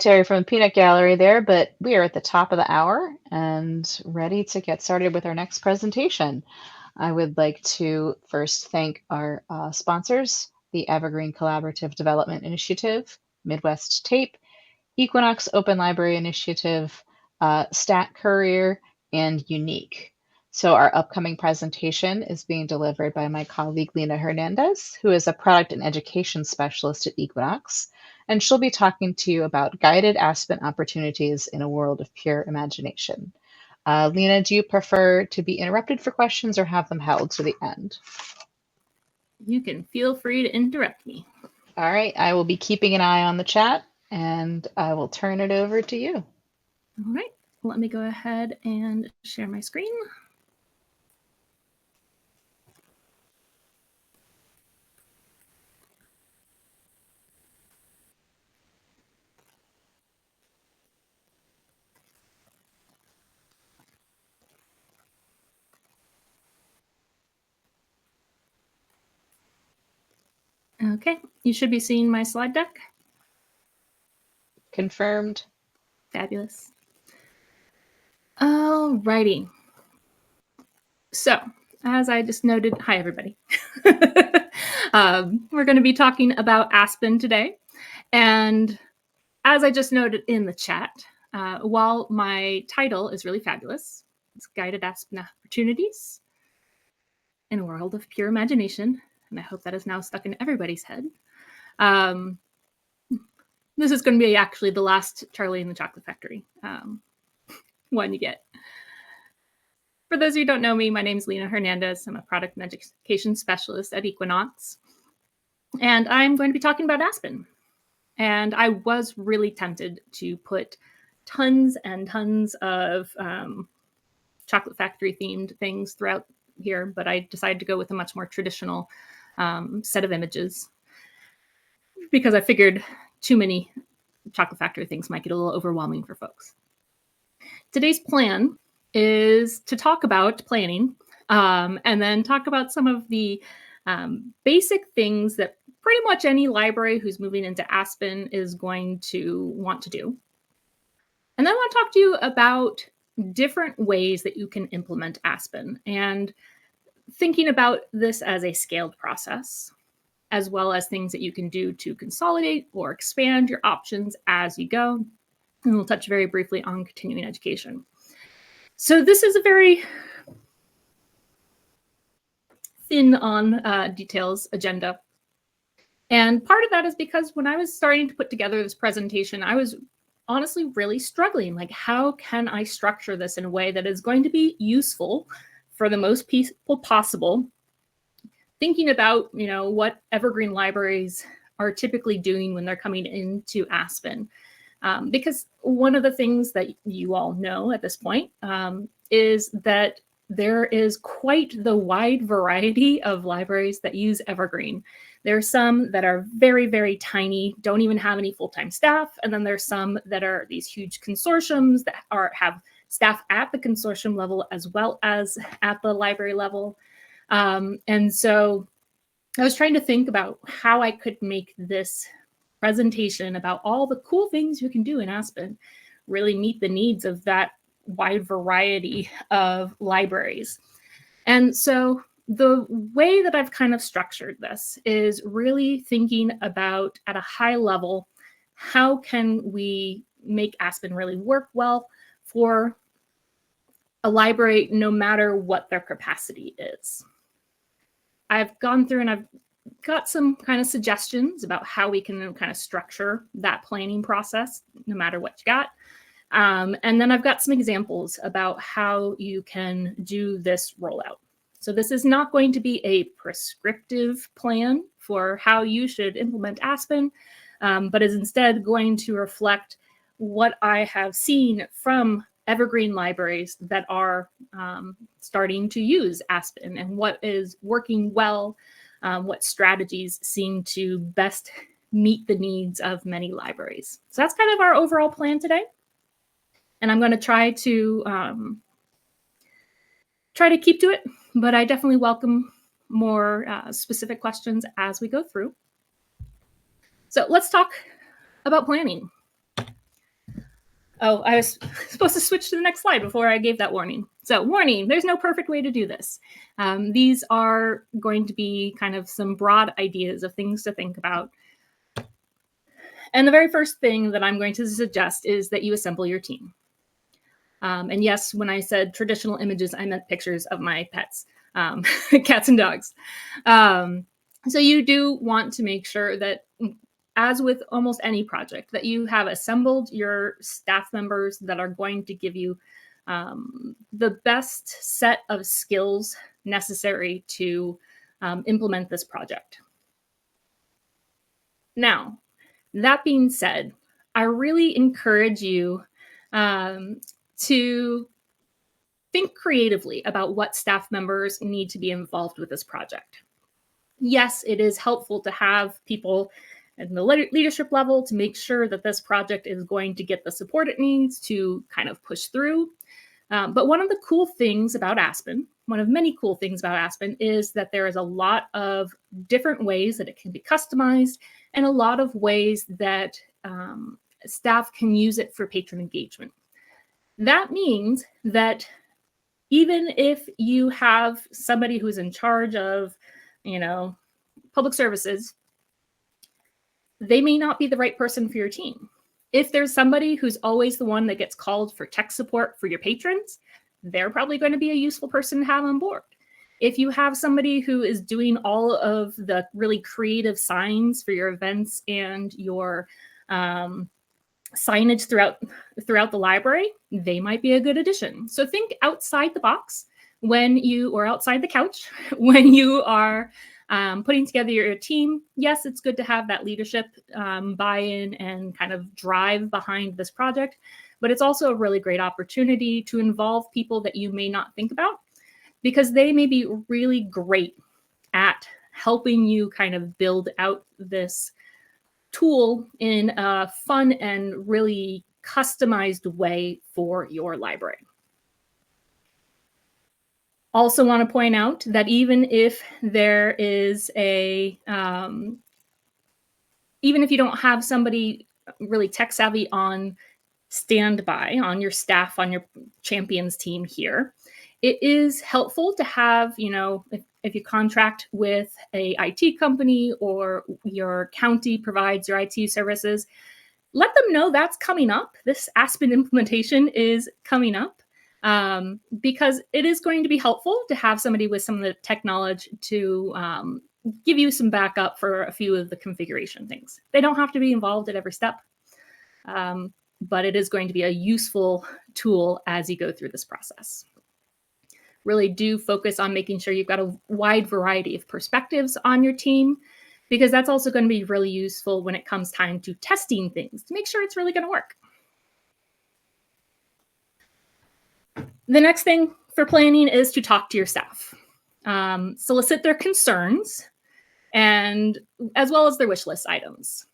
Terry from the Peanut Gallery there, but we are at the top of the hour and ready to get started with our next presentation. I would like to first thank our sponsors, the Evergreen Collaborative Development Initiative, Midwest Tape, Equinox Open Library Initiative, Stat Courier, and Unique. So our upcoming presentation is being delivered by my colleague Lena Hernandez, who is a product and education specialist at Equinox, and she'll be talking to you about guided Aspen opportunities in a world of pure imagination. Lena, do you prefer to be interrupted for questions or have them held to the end? You can feel free to interrupt me. All right, I will be keeping an eye on the chat and I will turn it over to you. All right, let me go ahead and share my screen. Okay, you should be seeing my slide deck. Confirmed. Fabulous. All righty. So, as I just noted, hi everybody. We're going to be talking about Aspen today. And as I just noted in the chat, while my title is really fabulous, it's Guided Aspen Opportunities in a World of Pure Imagination, and I hope that is now stuck in everybody's head. This is going to be actually the last Charlie and the Chocolate Factory one you get. For those of you who don't know me, my name is Lena Hernandez. I'm a product and education specialist at Equinox. And I'm going to be talking about Aspen. And I was really tempted to put tons and tons of Chocolate Factory themed things throughout here, but I decided to go with a much more traditional set of images because I figured too many Chocolate Factory things might get a little overwhelming for folks. Today's plan is to talk about planning and then talk about some of the basic things that pretty much any library who's moving into Aspen is going to want to do. And then I want to talk to you about different ways that you can implement Aspen and thinking about this as a scaled process, as well as things that you can do to consolidate or expand your options as you go. And we'll touch very briefly on continuing education. So this is a very thin on details agenda. And part of that is because when I was starting to put together this presentation, I was honestly really struggling. Like, how can I structure this in a way that is going to be useful for the most people possible? Thinking about, what Evergreen libraries are typically doing when they're coming into Aspen. Because one of the things that you all know at this point is that there is quite the wide variety of libraries that use Evergreen. There are some that are very, very tiny, don't even have any full-time staff. And then there's some that are these huge consortiums that have staff at the consortium level as well as at the library level. And so I was trying to think about how I could make this presentation about all the cool things you can do in Aspen really meet the needs of that wide variety of libraries. And so the way that I've kind of structured this is really thinking about, at a high level, how can we make Aspen really work well for a library no matter what their capacity is. I've gone through and I've got some kind of suggestions about how we can kind of structure that planning process, no matter what you got. And then I've got some examples about how you can do this rollout. So this is not going to be a prescriptive plan for how you should implement Aspen, but is instead going to reflect what I have seen from Evergreen libraries that are starting to use Aspen and what is working well, what strategies seem to best meet the needs of many libraries. So that's kind of our overall plan today. And I'm going to try to keep to it, but I definitely welcome more specific questions as we go through. So let's talk about planning. Oh, I was supposed to switch to the next slide before I gave that warning. So warning, there's no perfect way to do this. These are going to be kind of some broad ideas of things to think about. And the very first thing that I'm going to suggest is that you assemble your team. And yes, when I said traditional images, I meant pictures of my pets, cats and dogs. So you do want to make sure that, as with almost any project, that you have assembled your staff members that are going to give you the best set of skills necessary to implement this project. Now, that being said, I really encourage you to think creatively about what staff members need to be involved with this project. Yes, it is helpful to have people at the leadership level to make sure that this project is going to get the support it needs to kind of push through. But one of the cool things about Aspen, one of many cool things about Aspen, is that there is a lot of different ways that it can be customized and a lot of ways that staff can use it for patron engagement. That means that even if you have somebody who's in charge of, public services, they may not be the right person for your team. If there's somebody who's always the one that gets called for tech support for your patrons, they're probably going to be a useful person to have on board. If you have somebody who is doing all of the really creative signs for your events and your signage throughout the library, they might be a good addition. So think outside the box or outside the couch when you are putting together your team. Yes, it's good to have that leadership buy-in and kind of drive behind this project, but it's also a really great opportunity to involve people that you may not think about, because they may be really great at helping you kind of build out this tool in a fun and really customized way for your library. Also want to point out that even if there is even if you don't have somebody really tech savvy on standby, on your staff, on your champions team here, it is helpful to have, if you contract with a IT company or your county provides your IT services, let them know that's coming up. This Aspen implementation is coming up, because it is going to be helpful to have somebody with some of the tech knowledge to give you some backup for a few of the configuration things. They don't have to be involved at every step, but it is going to be a useful tool as you go through this process. Really do focus on making sure you've got a wide variety of perspectives on your team, because that's also going to be really useful when it comes time to testing things to make sure it's really going to work. The next thing for planning is to talk to your staff, solicit their concerns, and as well as their wish list items.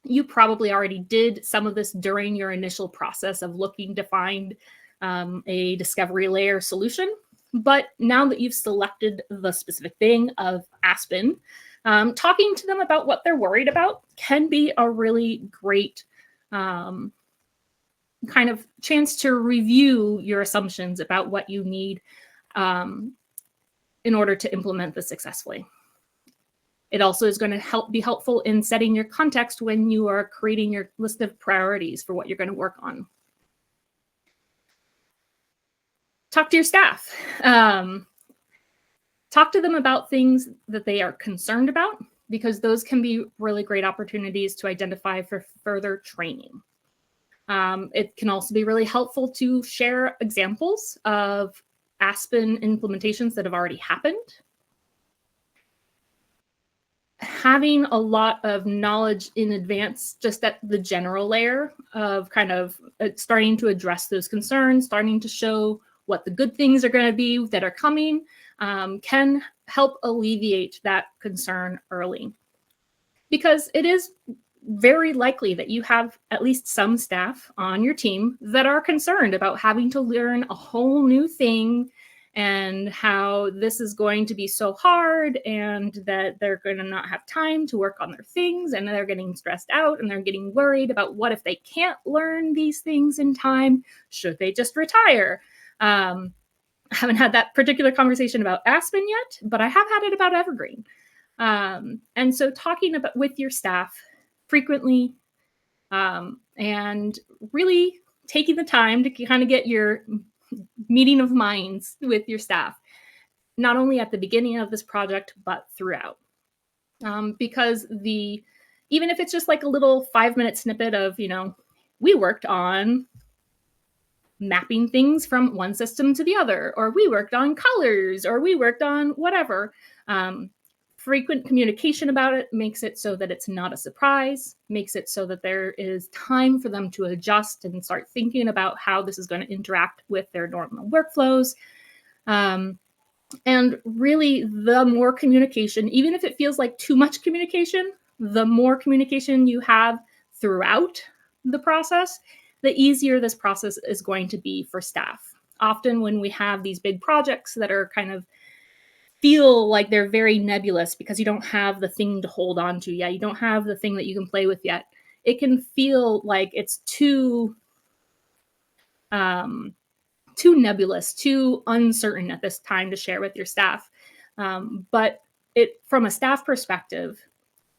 You probably already did some of this during your initial process of looking to find a discovery layer solution. But now that you've selected the specific thing of Aspen, talking to them about what they're worried about can be a really great kind of chance to review your assumptions about what you need in order to implement this successfully. It also is going to be helpful in setting your context when you are creating your list of priorities for what you're going to work on. Talk to your staff. Talk to them about things that they are concerned about, because those can be really great opportunities to identify for further training. It can also be really helpful to share examples of Aspen implementations that have already happened. Having a lot of knowledge in advance, just at the general layer of kind of starting to address those concerns, starting to show what the good things are going to be that are coming, can help alleviate that concern early. Because it is very likely that you have at least some staff on your team that are concerned about having to learn a whole new thing and how this is going to be so hard and that they're going to not have time to work on their things and they're getting stressed out and they're getting worried about what if they can't learn these things in time? Should they just retire? I haven't had that particular conversation about Aspen yet, but I have had it about Evergreen. And so talking about with your staff frequently, and really taking the time to kind of get your meeting of minds with your staff, not only at the beginning of this project, but throughout. Because even if it's just like a little 5-minute snippet of, we worked on mapping things from one system to the other, or we worked on colors, or we worked on whatever. Frequent communication about it makes it so that it's not a surprise, makes it so that there is time for them to adjust and start thinking about how this is going to interact with their normal workflows. And really, the more communication, even if it feels like too much communication, the more communication you have throughout the process, the easier this process is going to be for staff. Often when we have these big projects that are kind of feel like they're very nebulous because you don't have the thing to hold on to yet, you don't have the thing that you can play with yet, it can feel like it's too nebulous, too uncertain at this time to share with your staff. But from a staff perspective,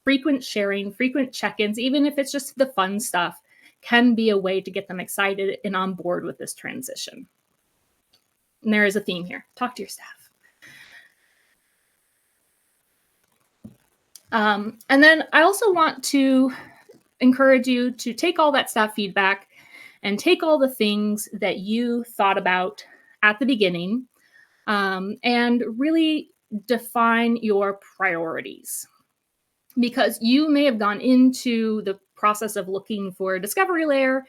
frequent sharing, frequent check-ins, even if it's just the fun stuff, can be a way to get them excited and on board with this transition. And there is a theme here. Talk to your staff. And then I also want to encourage you to take all that staff feedback and take all the things that you thought about at the beginning, and really define your priorities. Because you may have gone into the process of looking for a discovery layer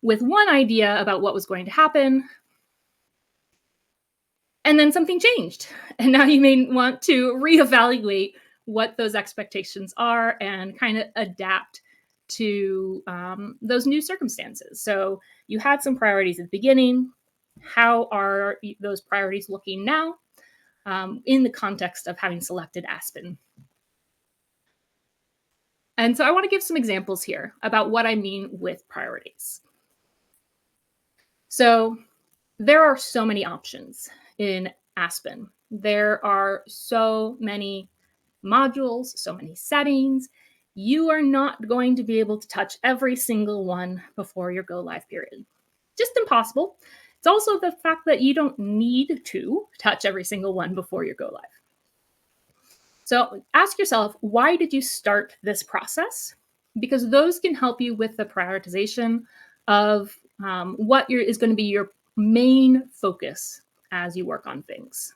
with one idea about what was going to happen, and then something changed. And now you may want to reevaluate what those expectations are and kind of adapt to those new circumstances. So you had some priorities at the beginning. How are those priorities looking now in the context of having selected Aspen? And so I want to give some examples here about what I mean with priorities. So there are so many options in Aspen. There are so many modules, so many settings. You are not going to be able to touch every single one before your go live period. Just impossible. It's also the fact that you don't need to touch every single one before your go live. So ask yourself, why did you start this process? Because those can help you with the prioritization of what is going to be your main focus as you work on things.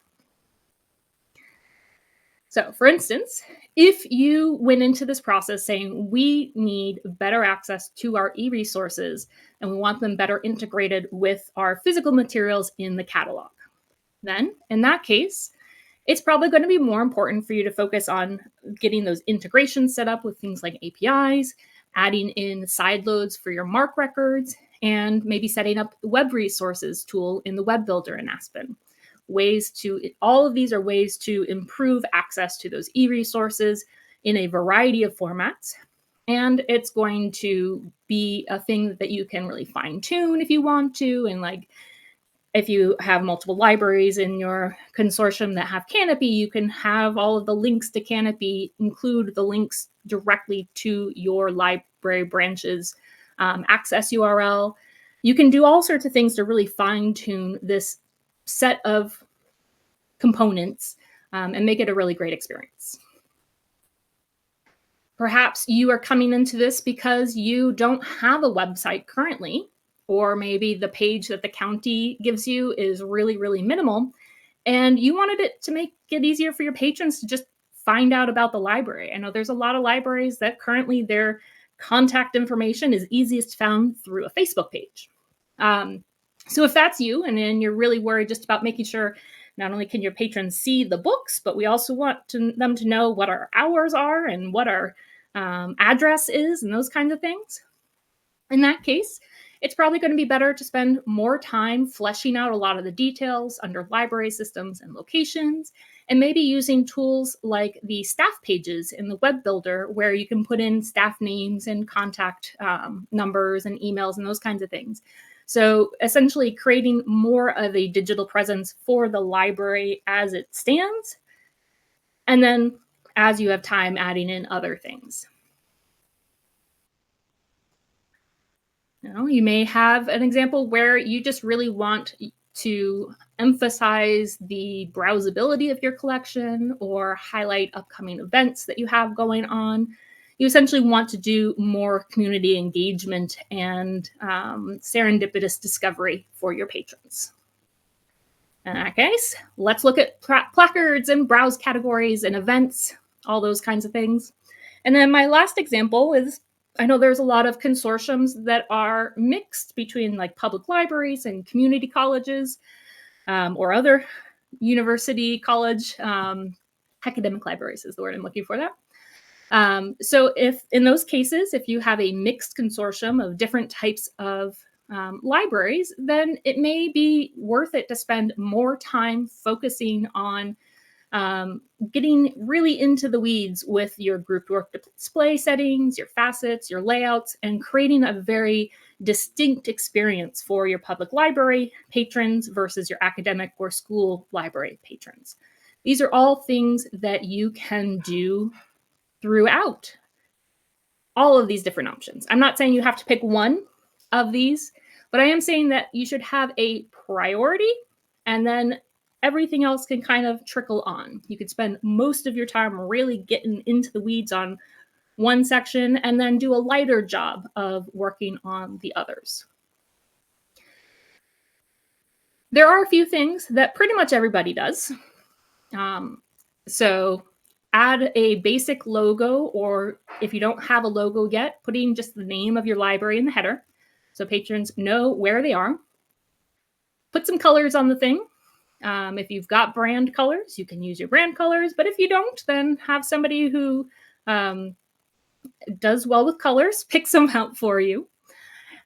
So for instance, if you went into this process saying we need better access to our e-resources and we want them better integrated with our physical materials in the catalog, then in that case, it's probably going to be more important for you to focus on getting those integrations set up with things like APIs, adding in sideloads for your MARC records, and maybe setting up the web resources tool in the web builder in Aspen. All of these are ways to improve access to those e-resources in a variety of formats. And it's going to be a thing that you can really fine tune if you want to. And like, if you have multiple libraries in your consortium that have Canopy, you can have all of the links to Canopy include the links directly to your library branches access URL. You can do all sorts of things to really fine tune this set of components and make it a really great experience. Perhaps you are coming into this because you don't have a website currently, or maybe the page that the county gives you is really, really minimal, and you wanted it to make it easier for your patrons to just find out about the library. I know there's a lot of libraries that currently their contact information is easiest found through a Facebook page. So if that's you, and then you're really worried just about making sure not only can your patrons see the books, but we also want them to know what our hours are and what our address is and those kinds of things. In that case, it's probably going to be better to spend more time fleshing out a lot of the details under library systems and locations, and maybe using tools like the staff pages in the web builder, where you can put in staff names and contact numbers and emails and those kinds of things. So essentially creating more of a digital presence for the library as it stands, and then as you have time, adding in other things. You may have an example where you just really want to emphasize the browsability of your collection or highlight upcoming events that you have going on. You essentially want to do more community engagement and serendipitous discovery for your patrons. In that case, let's look at placards and browse categories and events, all those kinds of things. And then my last example is, I know there's a lot of consortiums that are mixed between like public libraries and community colleges, or other university college, academic libraries is the word I'm looking for that. So if in those cases, if you have a mixed consortium of different types of libraries, then it may be worth it to spend more time focusing on getting really into the weeds with your grouped work display settings, your facets, your layouts, and creating a very distinct experience for your public library patrons versus your academic or school library patrons. These are all things that you can do throughout all of these different options. I'm not saying you have to pick one of these, but I am saying that you should have a priority, and then everything else can kind of trickle on. You could spend most of your time really getting into the weeds on one section and then do a lighter job of working on the others. There are a few things that pretty much everybody does. So add a basic logo, or if you don't have a logo yet, putting just the name of your library in the header so patrons know where they are. Put some colors on the thing. If you've got brand colors, you can use your brand colors, but if you don't, then have somebody who does well with colors pick some out for you.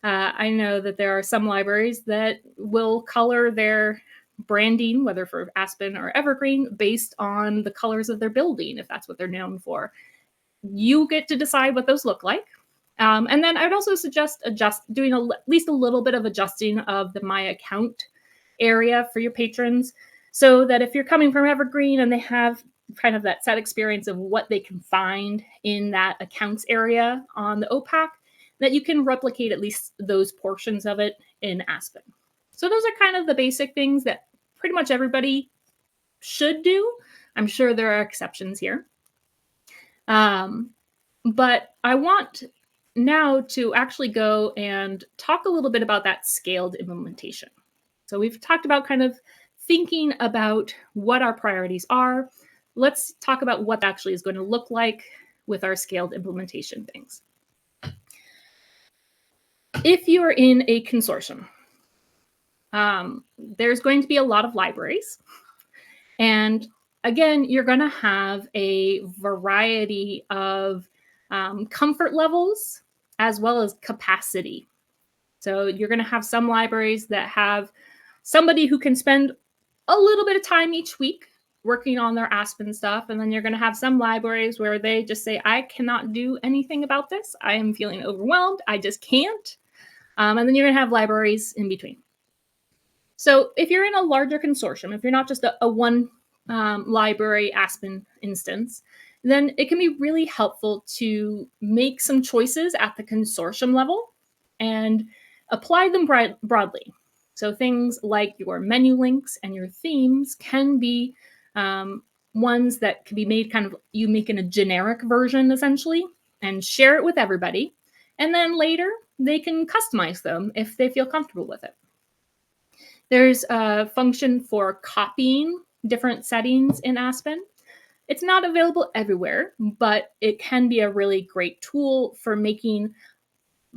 I know that there are some libraries that will color their branding, whether for Aspen or Evergreen, based on the colors of their building, if that's what they're known for. You get to decide what those look like. And then I'd also suggest doing at least a little bit of adjusting of the My Account area for your patrons, so that if you're coming from Evergreen and they have kind of that set experience of what they can find in that accounts area on the OPAC, that you can replicate at least those portions of it in Aspen. So those are kind of the basic things that pretty much everybody should do. I'm sure there are exceptions here. But I want now to actually go and talk a little bit about that scaled implementation. So we've talked about kind of thinking about what our priorities are. Let's talk about what actually is going to look like with our scaled implementation things. If you're in a consortium, there's going to be a lot of libraries. And again, you're going to have a variety of comfort levels as well as capacity. So you're going to have some libraries that have somebody who can spend a little bit of time each week working on their Aspen stuff. And then you're going to have some libraries where they just say, I cannot do anything about this. I am feeling overwhelmed. I just can't. And then you're going to have libraries in between. So if you're in a larger consortium, if you're not just a one library Aspen instance, then it can be really helpful to make some choices at the consortium level and apply them broadly. So things like your menu links and your themes can be ones that can be made kind of, you make in a generic version essentially and share it with everybody. And then later they can customize them if they feel comfortable with it. There's a function for copying different settings in Aspen. It's not available everywhere, but it can be a really great tool for making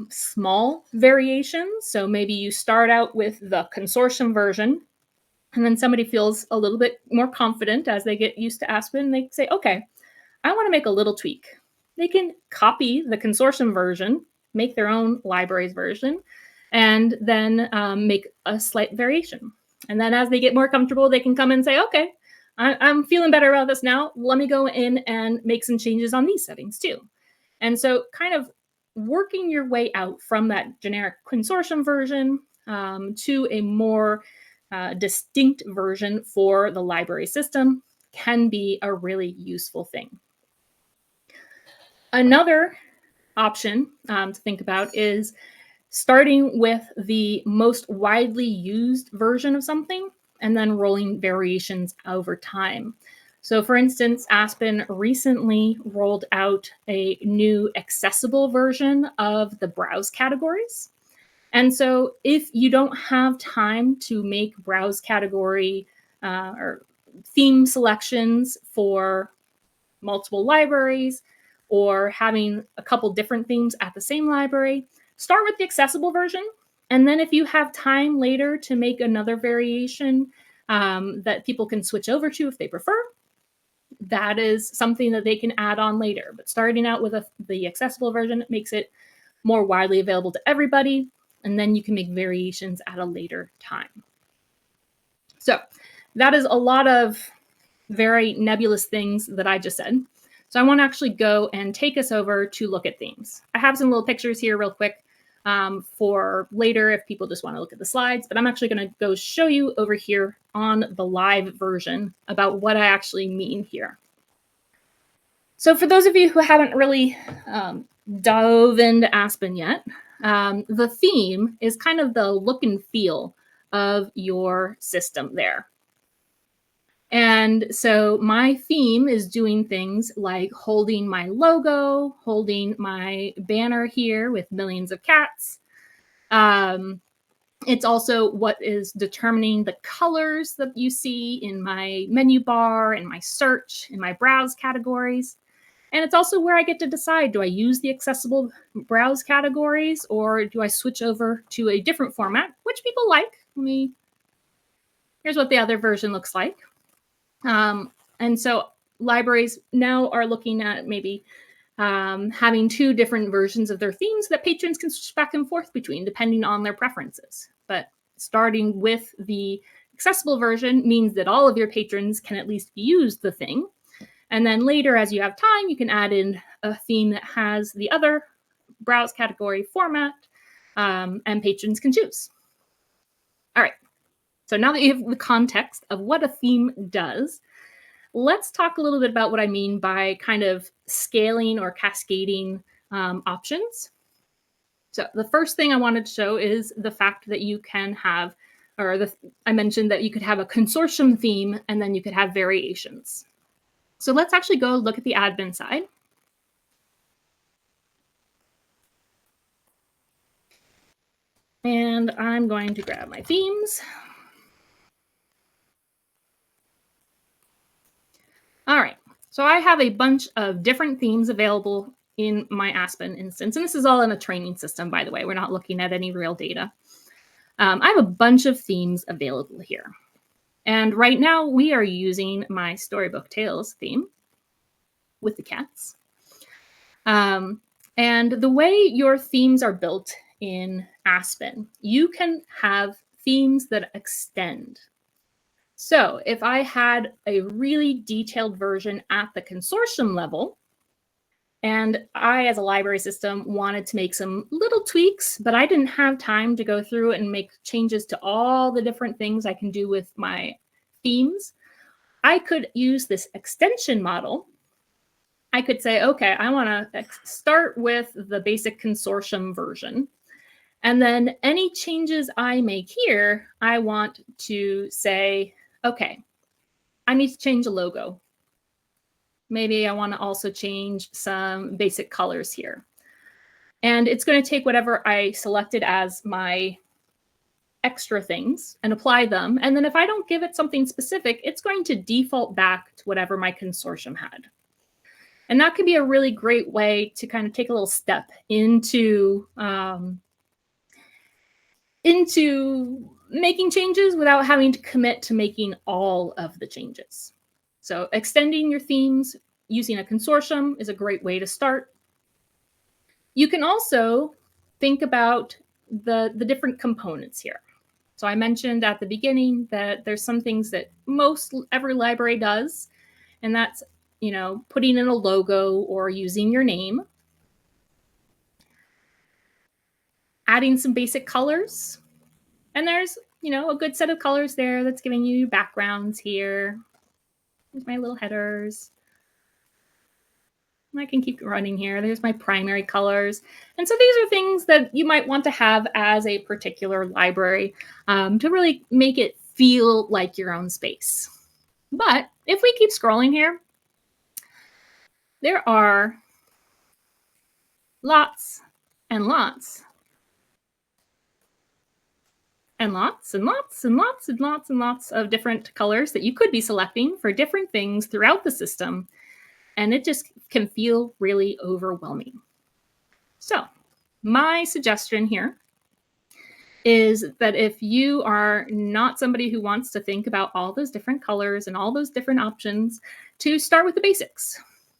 small variations. So maybe you start out with the consortium version, and then somebody feels a little bit more confident as they get used to Aspen. They say, okay, I want to make a little tweak. They can copy the consortium version, make their own libraries version, and then make a slight variation. And then as they get more comfortable, they can come and say, okay, I'm feeling better about this now. Let me go in and make some changes on these settings too. And so kind of working your way out from that generic consortium version to a more distinct version for the library system can be a really useful thing. Another option to think about is starting with the most widely used version of something and then rolling variations over time. So, for instance, Aspen recently rolled out a new accessible version of the browse categories. And so, if you don't have time to make browse category or theme selections for multiple libraries or having a couple different themes at the same library, start with the accessible version. And then if you have time later to make another variation that people can switch over to if they prefer, that is something that they can add on later. But starting out with the accessible version makes it more widely available to everybody. And then you can make variations at a later time. So that is a lot of very nebulous things that I just said. So I want to actually go and take us over to look at themes. I have some little pictures here real quick for later if people just want to look at the slides, but I'm actually going to go show you over here on the live version about what I actually mean here. So for those of you who haven't really dove into Aspen yet, the theme is kind of the look and feel of your system there. And so my theme is doing things like holding my logo, holding my banner here with millions of cats. It's also what is determining the colors that you see in my menu bar, in my search, in my browse categories. And it's also where I get to decide, do I use the accessible browse categories or do I switch over to a different format, which people like. Here's what the other version looks like. And so libraries now are looking at maybe having two different versions of their themes that patrons can switch back and forth between depending on their preferences. But starting with the accessible version means that all of your patrons can at least use the thing. And then later, as you have time, you can add in a theme that has the other browse category format, and patrons can choose. All right. So now that you have the context of what a theme does, let's talk a little bit about what I mean by kind of scaling or cascading options. So the first thing I wanted to show is the fact that you can have, I mentioned that you could have a consortium theme and then you could have variations. So let's actually go look at the admin side. And I'm going to grab my themes. All right, so I have a bunch of different themes available in my Aspen instance. And this is all in a training system, by the way. We're not looking at any real data. I have a bunch of themes available here. And right now we are using my Storybook Tales theme with the cats. And the way your themes are built in Aspen, you can have themes that extend. So if I had a really detailed version at the consortium level, and I, as a library system, wanted to make some little tweaks, but I didn't have time to go through and make changes to all the different things I can do with my themes, I could use this extension model. I could say, okay, I want to start with the basic consortium version. And then any changes I make here, I want to say, okay, I need to change a logo. Maybe I want to also change some basic colors here. And it's going to take whatever I selected as my extra things and apply them. And then if I don't give it something specific, it's going to default back to whatever my consortium had. And that could be a really great way to kind of take a little step into making changes without having to commit to making all of the changes. So extending your themes using a consortium is a great way to start. You can also think about the different components here. So I mentioned at the beginning that there's some things that most every library does, and that's, putting in a logo or using your name, adding some basic colors. And there's, a good set of colors there that's giving you backgrounds here. There's my little headers. I can keep running here. There's my primary colors. And so these are things that you might want to have as a particular library to really make it feel like your own space. But if we keep scrolling here, there are lots and lots and lots and lots and lots and lots and lots of different colors that you could be selecting for different things throughout the system. And it just can feel really overwhelming. So my suggestion here is that if you are not somebody who wants to think about all those different colors and all those different options, to start with the basics.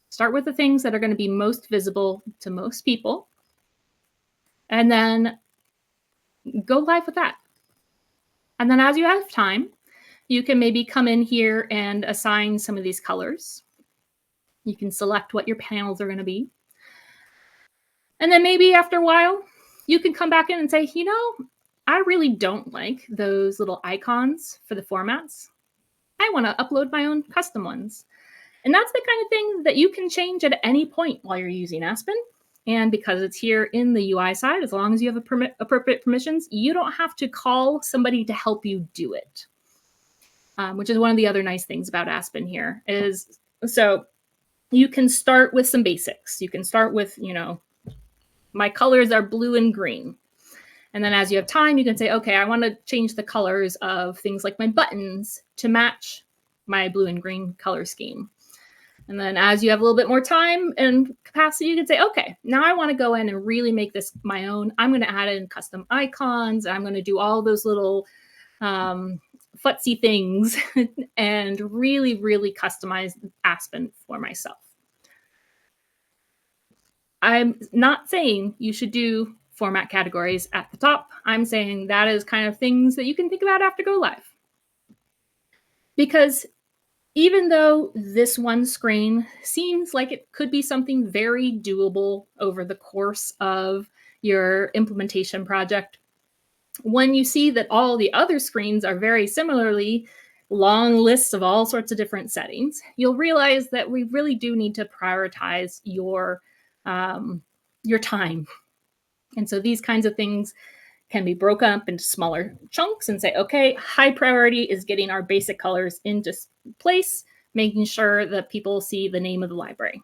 Start with the things that are going to be most visible to most people, and then go live with that. And then as you have time, you can maybe come in here and assign some of these colors. You can select what your panels are going to be. And then maybe after a while, you can come back in and say, I really don't like those little icons for the formats. I want to upload my own custom ones. And that's the kind of thing that you can change at any point while you're using Aspen. And because it's here in the UI side, as long as you have appropriate permissions, you don't have to call somebody to help you do it, which is one of the other nice things about Aspen here is, so you can start with some basics. You can start with, my colors are blue and green. And then as you have time, you can say, okay, I want to change the colors of things like my buttons to match my blue and green color scheme. And then as you have a little bit more time and capacity, you can say, okay, now I want to go in and really make this my own. I'm going to add in custom icons. I'm going to do all those little futzy things and really, really customize Aspen for myself. I'm not saying you should do format categories at the top. I'm saying that is kind of things that you can think about after go live. Because even though this one screen seems like it could be something very doable over the course of your implementation project, when you see that all the other screens are very similarly long lists of all sorts of different settings, you'll realize that we really do need to prioritize your time. And so these kinds of things can be broken up into smaller chunks and say, okay, high priority is getting our basic colors into place, making sure that people see the name of the library.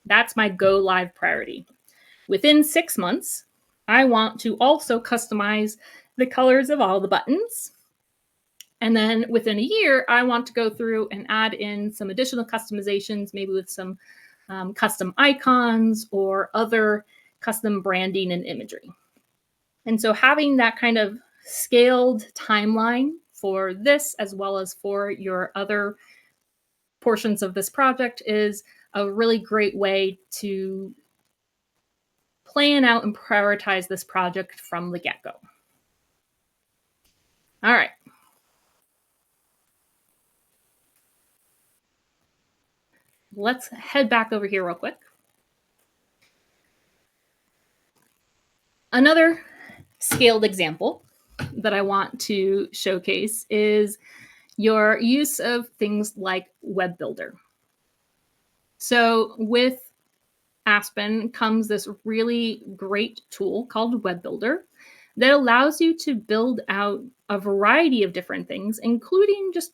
That's my go live priority. Within 6 months, I want to also customize the colors of all the buttons. And then within a year, I want to go through and add in some additional customizations, maybe with some custom icons or other custom branding and imagery. And so having that kind of scaled timeline for this, as well as for your other portions of this project, is a really great way to plan out and prioritize this project from the get-go. All right. Let's head back over here real quick. Another scaled example that I want to showcase is your use of things like Web Builder. So with Aspen comes this really great tool called Web Builder that allows you to build out a variety of different things, including just,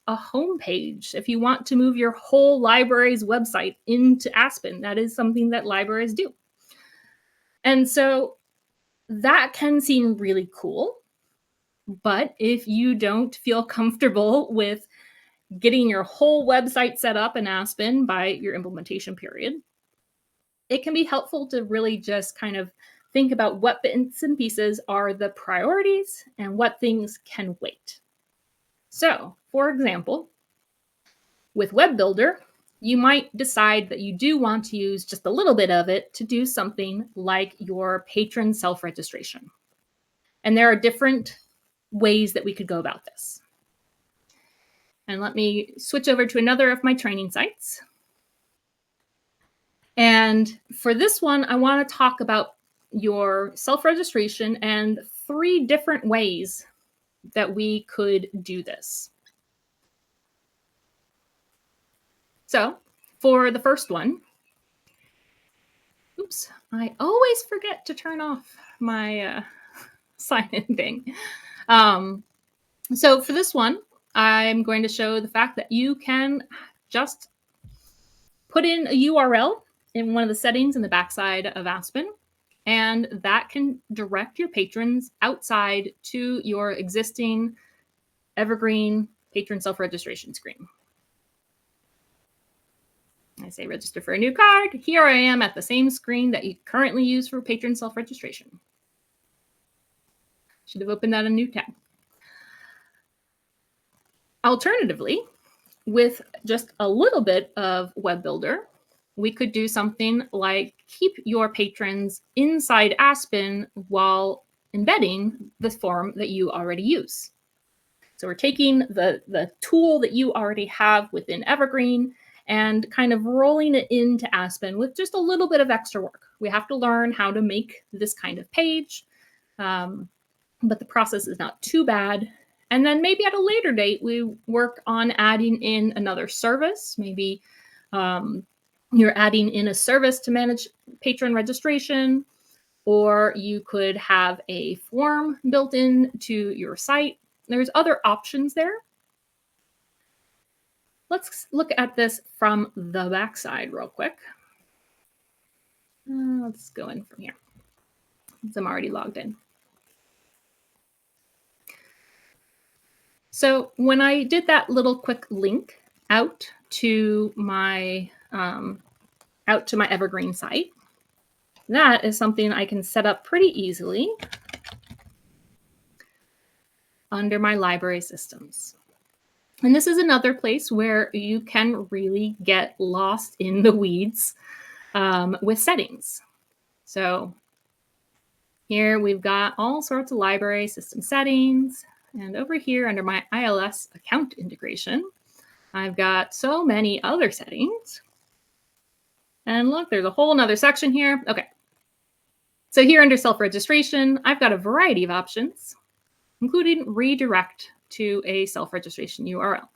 a home page. If you want to move your whole library's website into Aspen, that is something that libraries do. And so that can seem really cool. But if you don't feel comfortable with getting your whole website set up in Aspen by your implementation period, it can be helpful to really just kind of think about what bits and pieces are the priorities and what things can wait. So, for example, with Web Builder, you might decide that you do want to use just a little bit of it to do something like your patron self-registration. And there are different ways that we could go about this. And let me switch over to another of my training sites. And for this one, I want to talk about your self-registration and 3 different ways that we could do this. So for the first one, oops, I always forget to turn off my sign-in thing. So for this one, I'm going to show the fact that you can just put in a URL in one of the settings in the backside of Aspen, and that can direct your patrons outside to your existing Evergreen patron self-registration screen. I say register for a new card. Here I am at the same screen that you currently use for patron self-registration. Should have opened that in a new tab. Alternatively, with just a little bit of web builder, we could do something like keep your patrons inside Aspen while embedding the form that you already use. So we're taking the tool that you already have within Evergreen and kind of rolling it into Aspen with just a little bit of extra work. We have to learn how to make this kind of page, but the process is not too bad. And then maybe at a later date, we work on adding in another service. Maybe you're adding in a service to manage patron registration, or you could have a form built in to your site. There's other options there. Let's look at this from the backside real quick. Let's go in from here, since I'm already logged in. So when I did that little quick link out to my Evergreen site, that is something I can set up pretty easily under my library systems. And this is another place where you can really get lost in the weeds with settings. So here we've got all sorts of library system settings. And over here under my ILS account integration, I've got so many other settings. And look, there's a whole nother section here. Okay. So here under self-registration, I've got a variety of options, including redirect to a self-registration URL.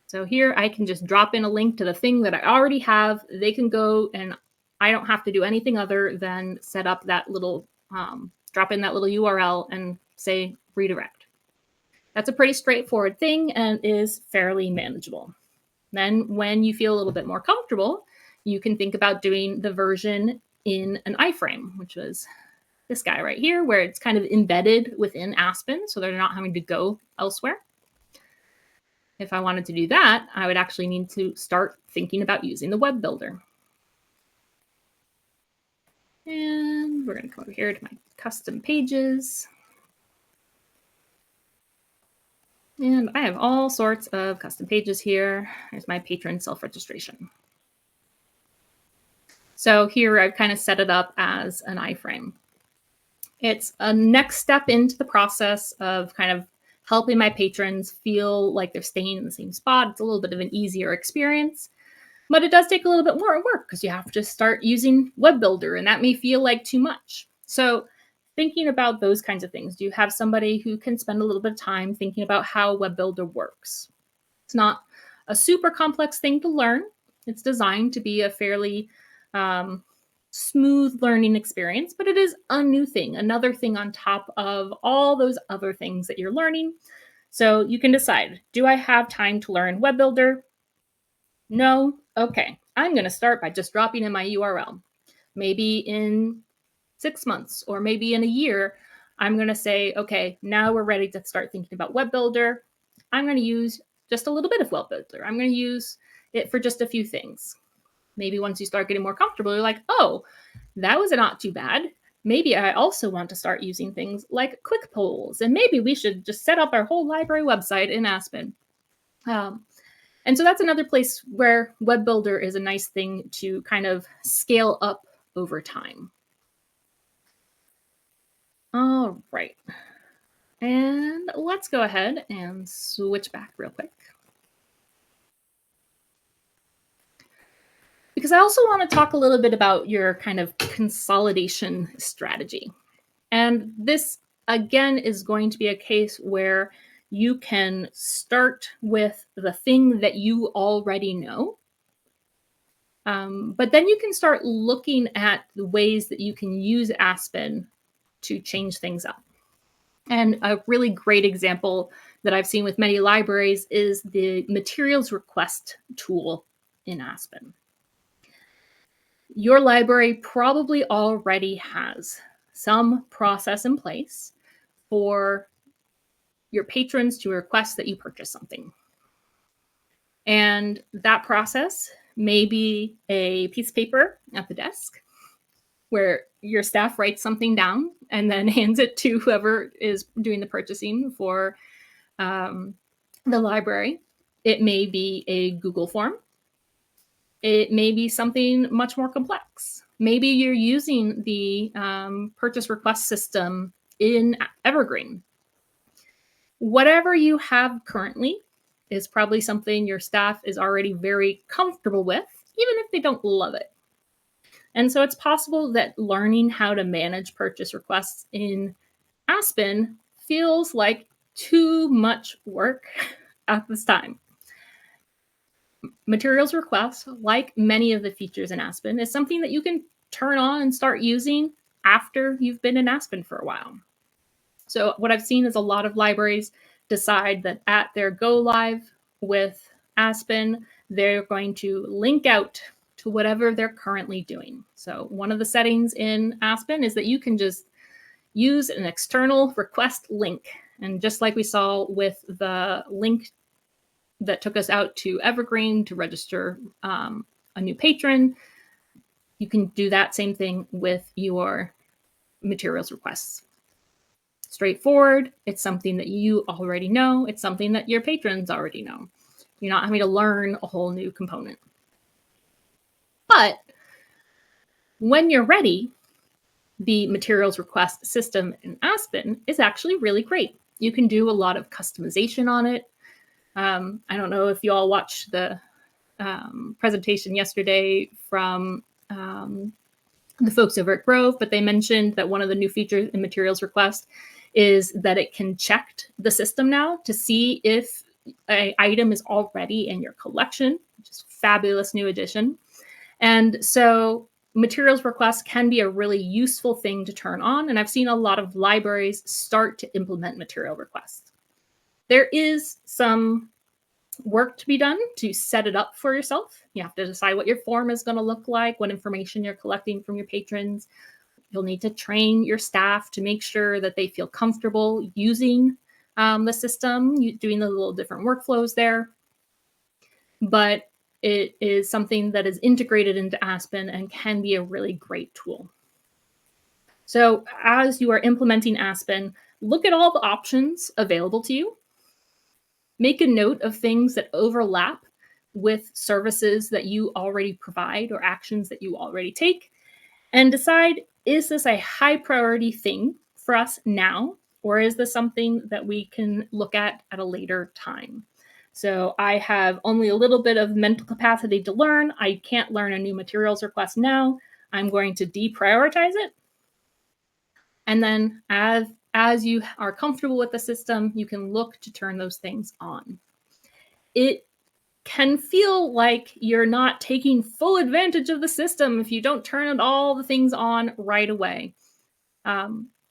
So here I can just drop in a link to the thing that I already have. They can go, and I don't have to do anything other than set up that little, drop in that little URL and say redirect. That's a pretty straightforward thing and is fairly manageable. Then when you feel a little bit more comfortable, you can think about doing the version in an iframe, which was this guy right here, where it's kind of embedded within Aspen, so they're not having to go elsewhere. If I wanted to do that, I would actually need to start thinking about using the web builder. And we're going to come over here to my custom pages. And I have all sorts of custom pages here. There's my patron self-registration. So here I've kind of set it up as an iframe. It's a next step into the process of kind of helping my patrons feel like they're staying in the same spot. It's a little bit of an easier experience, but it does take a little bit more work because you have to start using web builder, and that may feel like too much. So thinking about those kinds of things, do you have somebody who can spend a little bit of time thinking about how web builder works? It's not a super complex thing to learn. It's designed to be a fairly smooth learning experience, but it is a new thing, another thing on top of all those other things that you're learning. So you can decide, do I have time to learn web builder? No? Okay. I'm going to start by just dropping in my URL. Maybe in 6 months or maybe in a year, I'm going to say, okay, now we're ready to start thinking about web builder. I'm going to use just a little bit of web builder. I'm going to use it for just a few things. Maybe once you start getting more comfortable, you're like, oh, that was not too bad. Maybe I also want to start using things like quick polls, and maybe we should just set up our whole library website in Aspen. And so that's another place where web builder is a nice thing to kind of scale up over time. All right. And let's go ahead and switch back real quick. Because I also want to talk a little bit about your kind of consolidation strategy. And this, again, is going to be a case where you can start with the thing that you already know. But then you can start looking at the ways that you can use Aspen to change things up. And a really great example that I've seen with many libraries is the materials request tool in Aspen. Your library probably already has some process in place for your patrons to request that you purchase something. And that process may be a piece of paper at the desk where your staff writes something down and then hands it to whoever is doing the purchasing for the library. It may be a Google form. It may be something much more complex. Maybe you're using the purchase request system in Evergreen. Whatever you have currently is probably something your staff is already very comfortable with, even if they don't love it. And so it's possible that learning how to manage purchase requests in Aspen feels like too much work at this time. Materials requests, like many of the features in Aspen, is something that you can turn on and start using after you've been in Aspen for a while. So what I've seen is a lot of libraries decide that at their go live with Aspen, they're going to link out to whatever they're currently doing. So one of the settings in Aspen is that you can just use an external request link. And just like we saw with the link that took us out to Evergreen to register a new patron, you can do that same thing with your materials requests. Straightforward. It's something that you already know. It's something that your patrons already know. You're not having to learn a whole new component. But when you're ready, the materials request system in Aspen is actually really great. You can do a lot of customization on it. I don't know if you all watched the presentation yesterday from the folks over at Grove, but they mentioned that one of the new features in materials request is that it can check the system now to see if an item is already in your collection, which is a fabulous new addition. And so materials requests can be a really useful thing to turn on. And I've seen a lot of libraries start to implement material requests. There is some work to be done to set it up for yourself. You have to decide what your form is going to look like, what information you're collecting from your patrons. You'll need to train your staff to make sure that they feel comfortable using the system, doing the little different workflows there. But it is something that is integrated into Aspen and can be a really great tool. So as you are implementing Aspen, look at all the options available to you. Make a note of things that overlap with services that you already provide or actions that you already take, and decide, is this a high priority thing for us now, or is this something that we can look at a later time? So I have only a little bit of mental capacity to learn. I can't learn a new materials request now. I'm going to deprioritize it. And then as you are comfortable with the system, you can look to turn those things on. It can feel like you're not taking full advantage of the system if you don't turn all the things on right away.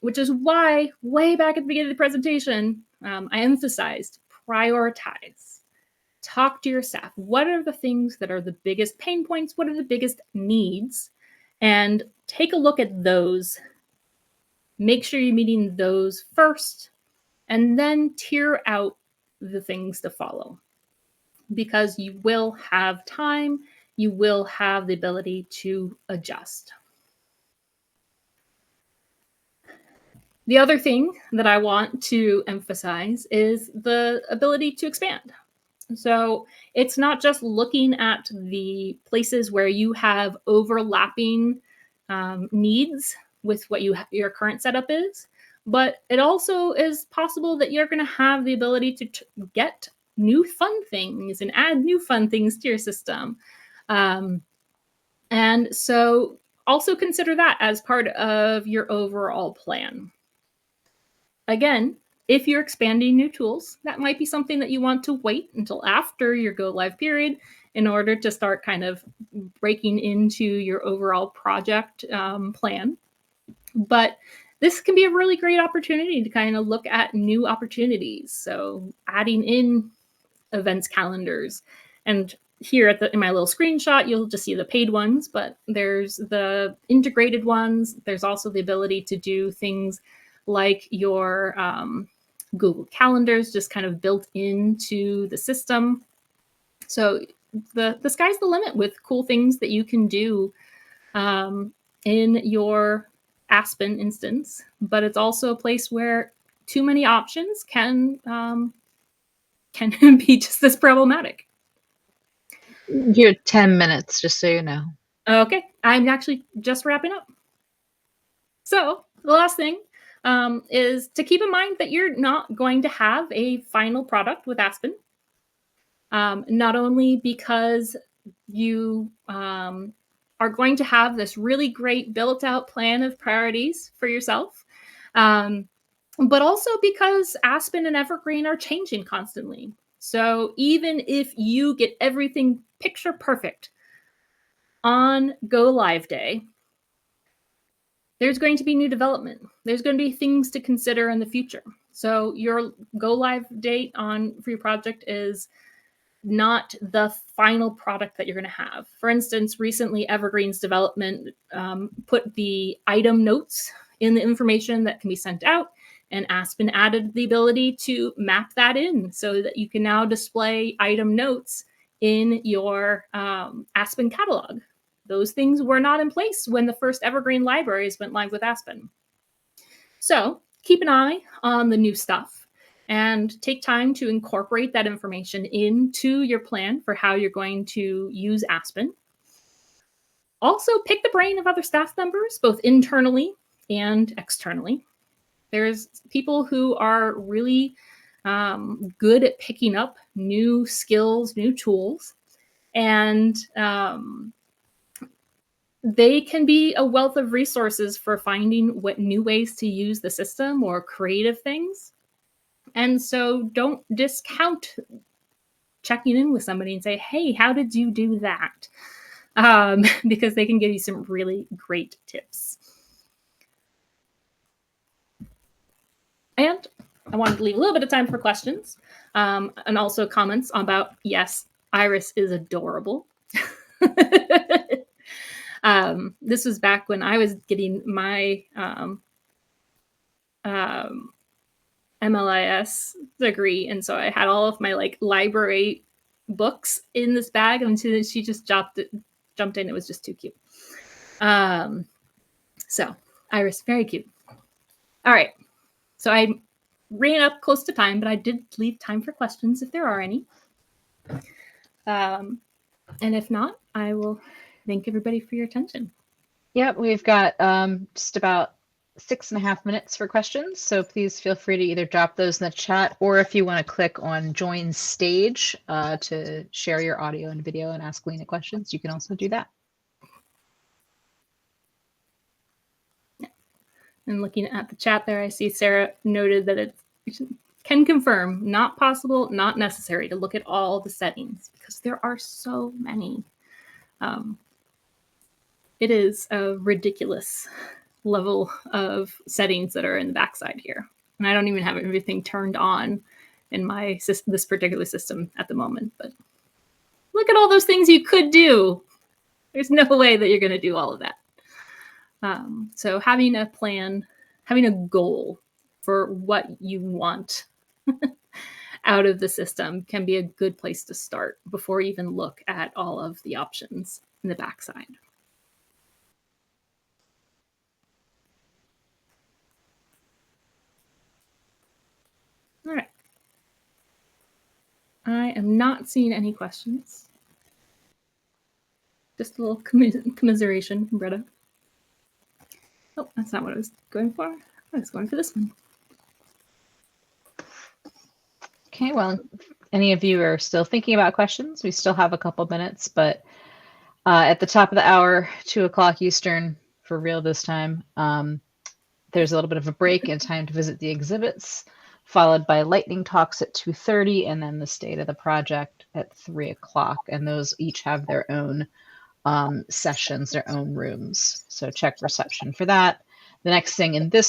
Which is why, way back at the beginning of the presentation, I emphasized prioritize. Talk to your staff. What are the things that are the biggest pain points? What are the biggest needs? And take a look at those. Make sure you're meeting those first, and then tier out the things to follow. Because you will have time, you will have the ability to adjust. The other thing that I want to emphasize is the ability to expand. So it's not just looking at the places where you have overlapping needs with what your current setup is, But it also is possible that you're going to have the ability to get new fun things and add new fun things to your system. And so also consider that as part of your overall plan. Again, if you're expanding new tools, that might be something that you want to wait until after your go live period in order to start kind of breaking into your overall project plan. But this can be a really great opportunity to kind of look at new opportunities. So adding in events calendars. And here in my little screenshot, you'll just see the paid ones, but there's the integrated ones. There's also the ability to do things like your Google calendars just kind of built into the system. So the sky's the limit with cool things that you can do in your Aspen instance, but it's also a place where too many options can be just as problematic. You're 10 minutes, just so you know. Okay, I'm actually just wrapping up. So the last thing is to keep in mind that you're not going to have a final product with Aspen. Not only because you are going to have this really great built out plan of priorities for yourself, but also because Aspen and Evergreen are changing constantly. So even if you get everything picture perfect on go live day, there's going to be new development. There's going to be things to consider in the future. So your go live date for your project is not the final product that you're going to have. For instance, recently Evergreen's development put the item notes in the information that can be sent out, and Aspen added the ability to map that in so that you can now display item notes in your Aspen catalog. Those things were not in place when the first Evergreen libraries went live with Aspen. So keep an eye on the new stuff and take time to incorporate that information into your plan for how you're going to use Aspen. Also, pick the brain of other staff members, both internally and externally. There's people who are really good at picking up new skills, new tools, and they can be a wealth of resources for finding what new ways to use the system or creative things. And so don't discount checking in with somebody and say, hey, how did you do that? Because they can give you some really great tips. And I wanted to leave a little bit of time for questions and also comments about, yes, Iris is adorable. This was back when I was getting my MLIS degree, and so I had all of my library books in this bag, and she just jumped in. It was just too cute. So Iris, very cute. All right, so I ran up close to time, but I did leave time for questions if there are any. And if not, I will thank everybody for your attention. Yep, we've got just about 6.5 minutes for questions, so please feel free to either drop those in the chat, or if you want to click on join stage to share your audio and video and ask Lena questions, you can also do that. And looking at the chat there, I see Sarah noted that it can confirm not possible, not necessary to look at all the settings because there are so many. It is a ridiculous level of settings that are in the backside here. And I don't even have everything turned on in my this particular system at the moment. But look at all those things you could do. There's no way that you're going to do all of that. So having a plan, having a goal for what you want out of the system can be a good place to start before you even look at all of the options in the backside. All right. I am not seeing any questions. Just a little commiseration from Greta. Oh, that's not what I was going for. I was going for this one. Okay, well, if any of you are still thinking about questions, we still have a couple minutes, but at the top of the hour, 2 o'clock Eastern, for real this time, there's a little bit of a break and time to visit the exhibits, followed by lightning talks at 2:30, and then the state of the project at 3 o'clock. And those each have their own sessions, their own rooms. So check reception for that. The next thing in this